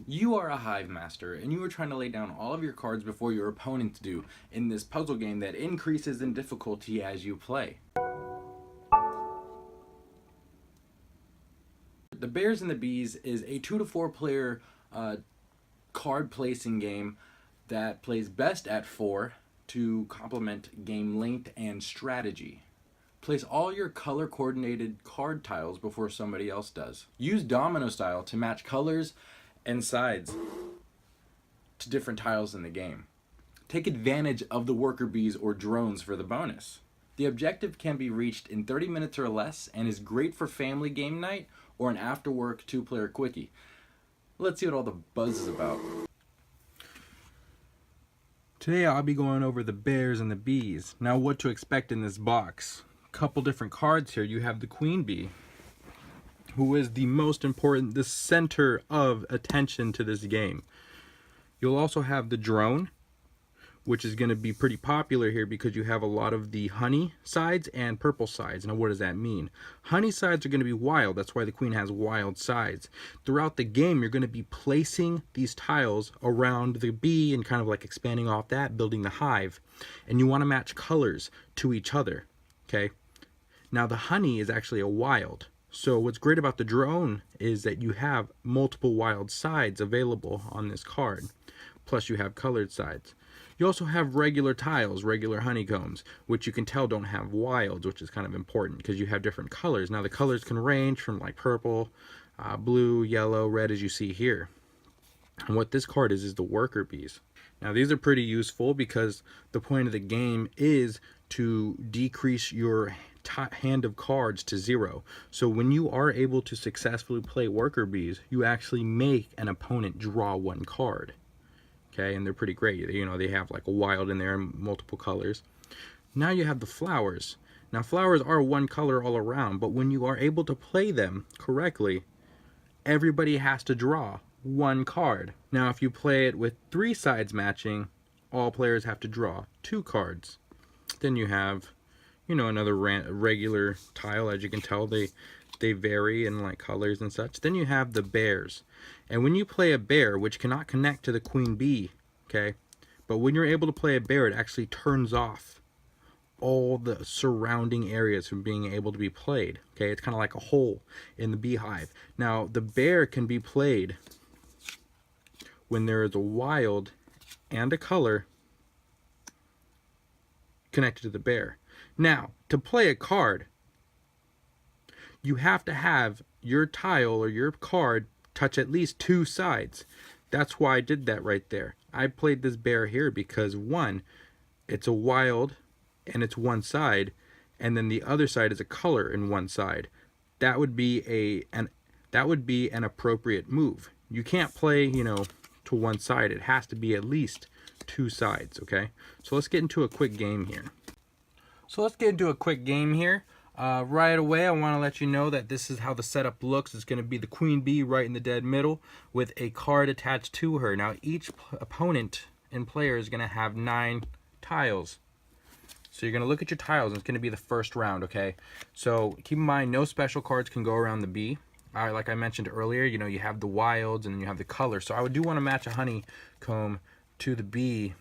You are a hive master, and you are trying to lay down all of your cards before your opponents do in this puzzle game that increases in difficulty as you play. The Bears and the Bees is a 2 to 4 player card placing game that plays best at 4 to complement game length and strategy. Place all your color coordinated card tiles before somebody else does. Use domino style to match colors and sides to different tiles in the game. Take advantage of the worker bees or drones for the bonus. The objective can be reached in 30 minutes or less and is great for family game night or an after work 2-player quickie. Let's see what all the buzz is about. Today I'll be going over the Bears and the Bees. Now what to expect in this box. Couple different cards here. You have the queen bee, who is the most important, the center of attention to this game. You'll also have the drone, which is going to be pretty popular here because you have a lot of the honey sides and purple sides. Now what does that mean? Honey sides are going to be wild. That's why the queen has wild sides. Throughout the game, you're going to be placing these tiles around the bee and kind of like expanding off that, building the hive. And you want to match colors to each other. Okay. Now the honey is actually a wild. So what's great about the drone is that you have multiple wild sides available on this card. Plus you have colored sides. You also have regular tiles, regular honeycombs, which you can tell don't have wilds, which is kind of important because you have different colors. Now the colors can range from like purple, blue, yellow, red, as you see here. And what this card is the worker bees. Now these are pretty useful because the point of the game is to decrease your hand of cards to 0. So when you are able to successfully play worker bees, you actually make an opponent draw 1 card. Okay, and they're pretty great. You know, they have like a wild in there and multiple colors. Now you have the flowers. Now flowers are 1 color all around, but when you are able to play them correctly, everybody has to draw 1 card. Now if you play it with 3 sides matching, all players have to draw 2 cards. Then you have, you know, another regular tile. As you can tell, they vary in like colors and such. Then you have the bears. And when you play a bear, which cannot connect to the queen bee, okay, but when you're able to play a bear, it actually turns off all the surrounding areas from being able to be played. Okay, it's kind of like a hole in the beehive. Now the bear can be played when there is a wild and a color connected to the bear. Now, to play a card, you have to have your tile or your card touch at least 2 sides. That's why I did that right there. I played this bear here because 1, it's a wild and it's 1 side, and then the other side is a color in 1 side. That would be an appropriate move. You can't play, you know, to 1 side. It has to be at least 2 sides, okay? So let's get into a quick game here. Right away, I want to let you know that this is how the setup looks. It's going to be the queen bee right in the dead middle with a card attached to her. Now, each opponent and player is going to have 9 tiles. So you're going to look at your tiles, and it's going to be the first round, okay? So keep in mind, no special cards can go around the bee. Like I mentioned earlier, you know, you have the wilds and then you have the color. So I do want to match a honeycomb to the bee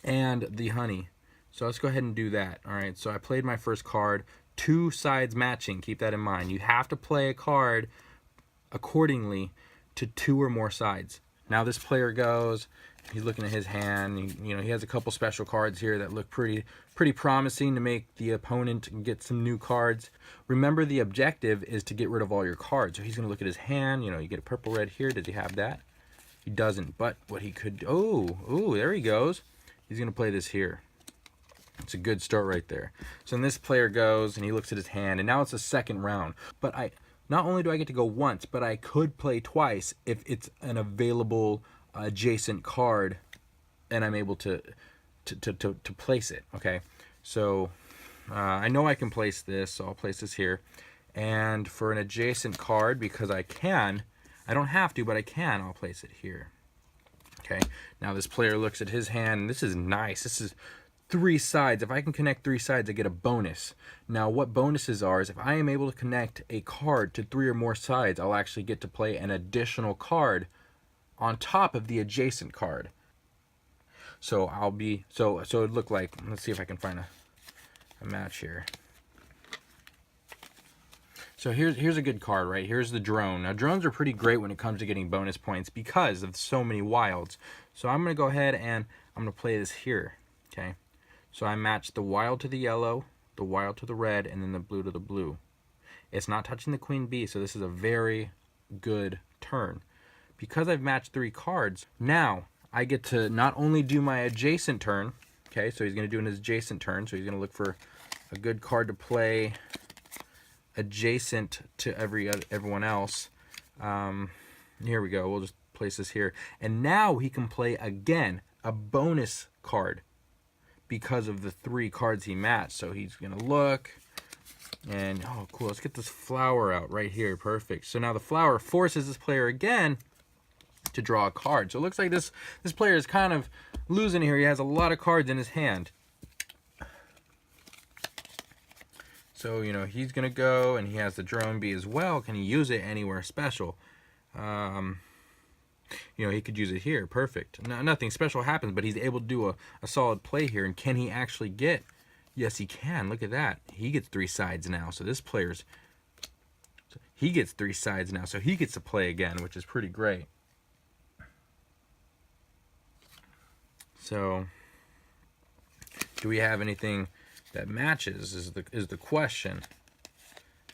and the honey. So let's go ahead and do that. All right, so I played my first card, 2 sides matching. Keep that in mind. You have to play a card accordingly to 2 or more sides. Now this player goes, he's looking at his hand. You know, he has a couple special cards here that look pretty promising to make the opponent get some new cards. Remember, the objective is to get rid of all your cards. So he's going to look at his hand. You know, you get a purple red here. Does he have that? He doesn't, but what he could, oh, there he goes. He's going to play this here. It's a good start right there. So then this player goes and he looks at his hand, and now it's a second round. But not only do I get to go once, but I could play twice if it's an available adjacent card and I'm able to place it. Okay, so I know I can place this, so I'll place this here. And for an adjacent card, because I don't have to, but I can, I'll place it here. Okay, now this player looks at his hand, and this is nice. This is 3 sides. If I can connect 3 sides, I get a bonus. Now what bonuses are is if I am able to connect a card to 3 or more sides, I'll actually get to play an additional card on top of the adjacent card. So it'd look like, let's see if I can find a match here. So here's a good card, right? Here's the drone. Now drones are pretty great when it comes to getting bonus points because of so many wilds. So I'm gonna go ahead and I'm gonna play this here, okay? So I match the wild to the yellow, the wild to the red, and then the blue to the blue. It's not touching the queen bee, so this is a very good turn. Because I've matched 3 cards, now I get to not only do my adjacent turn, okay, so he's gonna do an adjacent turn, so he's gonna look for a good card to play adjacent to everyone else. Here we go. We'll just place this here. And now he can play again a bonus card because of the 3 cards he matched. So he's going to look and, oh, cool. Let's get this flower out right here. Perfect. So now the flower forces this player again to draw a card. So it looks like this player is kind of losing here. He has a lot of cards in his hand. So, you know, he's going to go, and he has the drone bee as well. Can he use it anywhere special? You know, he could use it here. Perfect. No, nothing special happens, but he's able to do a solid play here. And can he actually get? Yes, he can. Look at that. He gets 3 sides now. So this player's... he gets 3 sides now. So he gets to play again, which is pretty great. So, do we have anything that matches is the question.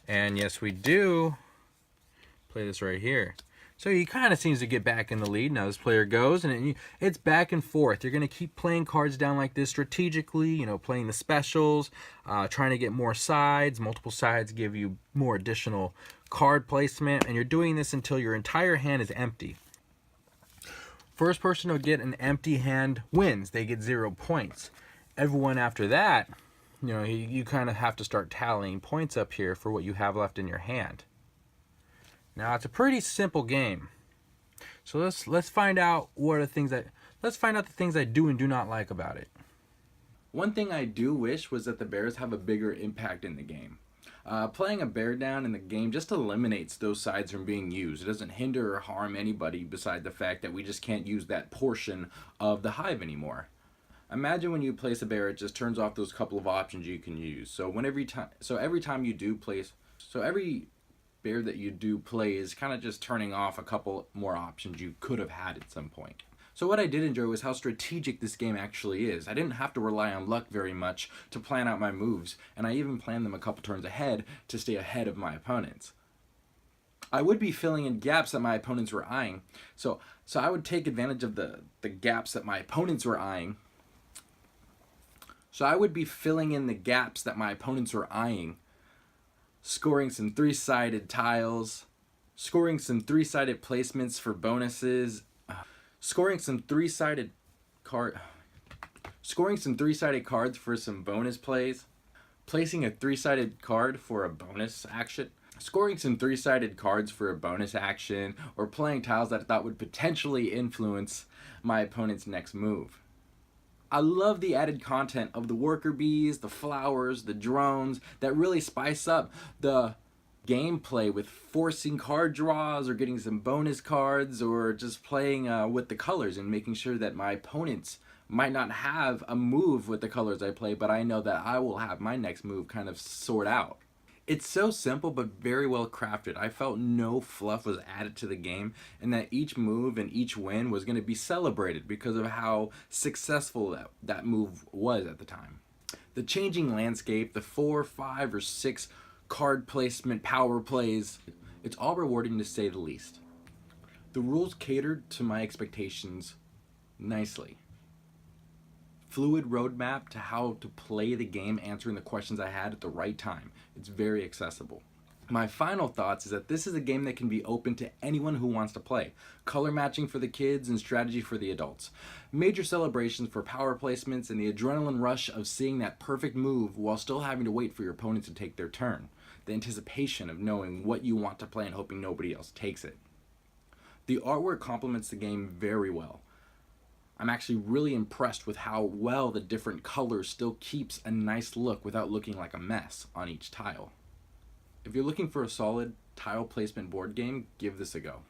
And yes, we do. Play this right here. So he kind of seems to get back in the lead. Now this player goes, and it's back and forth. You're going to keep playing cards down like this strategically, you know, playing the specials, trying to get more sides. Multiple sides give you more additional card placement, and you're doing this until your entire hand is empty. First person to get an empty hand wins. They get 0 points. Everyone after that, you know, you kind of have to start tallying points up here for what you have left in your hand. Now it's a pretty simple game. So let's find out the things I do and do not like about it. One thing I do wish was that the bears have a bigger impact in the game. Playing a bear down in the game just eliminates those sides from being used. It doesn't hinder or harm anybody beside the fact that we just can't use that portion of the hive anymore. Imagine when you place a bear, it just turns off those couple of options you can use. So every time you do place, every bear that you do play is kind of just turning off a couple more options you could have had at some point. So what I did enjoy was how strategic this game actually is. I didn't have to rely on luck very much to plan out my moves, and I even planned them a couple turns ahead to stay ahead of my opponents. I would be filling in gaps that my opponents were eyeing. So I would take advantage of the gaps that my opponents were eyeing. So I would be filling in the gaps that my opponents were eyeing, scoring some 3-sided tiles, scoring some 3-sided placements for bonuses, scoring some 3-sided cards for some bonus plays, placing a 3-sided card for a bonus action, scoring some 3-sided cards for a bonus action, or playing tiles that I thought would potentially influence my opponent's next move. I love the added content of the worker bees, the flowers, the drones that really spice up the gameplay with forcing card draws or getting some bonus cards or just playing with the colors and making sure that my opponents might not have a move with the colors I play, but I know that I will have my next move kind of sort out. It's so simple but very well crafted. I felt no fluff was added to the game and that each move and each win was going to be celebrated because of how successful that move was at the time. The changing landscape, the 4, 5, or 6 card placement power plays, it's all rewarding to say the least. The rules catered to my expectations nicely. Fluid roadmap to how to play the game, answering the questions I had at the right time. It's very accessible. My final thoughts is that this is a game that can be open to anyone who wants to play. Color matching for the kids and strategy for the adults. Major celebrations for power placements and the adrenaline rush of seeing that perfect move while still having to wait for your opponent to take their turn. The anticipation of knowing what you want to play and hoping nobody else takes it. The artwork complements the game very well. I'm actually really impressed with how well the different colors still keeps a nice look without looking like a mess on each tile. If you're looking for a solid tile placement board game, give this a go.